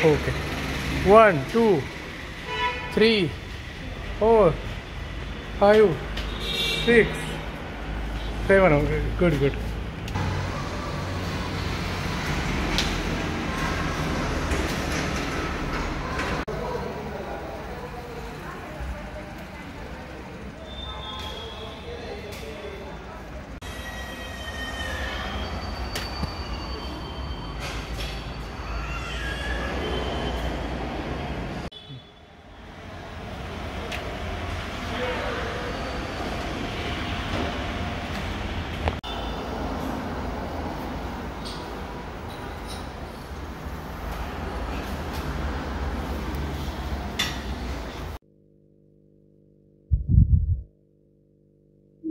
Okay. 1, 2, 3, 4, 5, 6, 7. Okay. Good, good.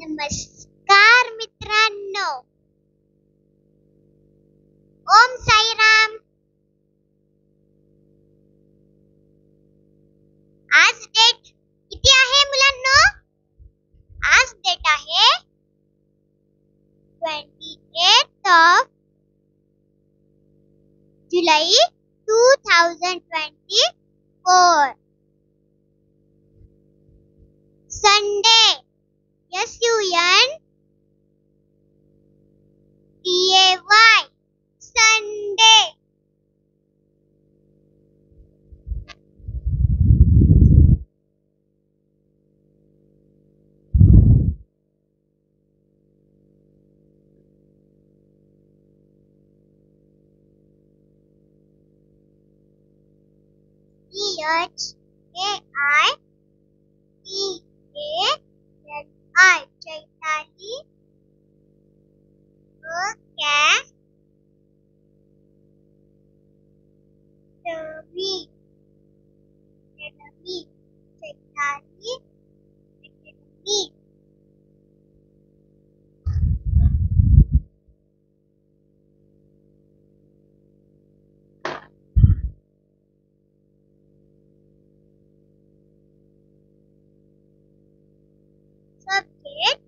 नमस्कार मित्रांनो, ओम साईराम. आज डेट किती आहे मुलांनो? आज डेट आहे 28 जुलै 2024. Sunday. SUNDAY. Sunday. CHAITALI. Chaitali. Academy. Chaitali Academy. Subject.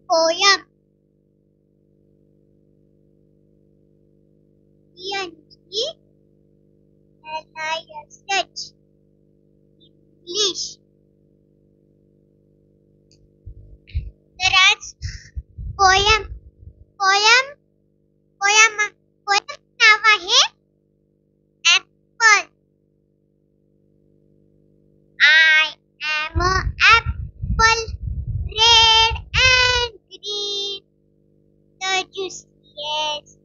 Poem. ENGLISH. English. तर आज पोयम नाव आहे apple. I am a apple, red and green, the juiciest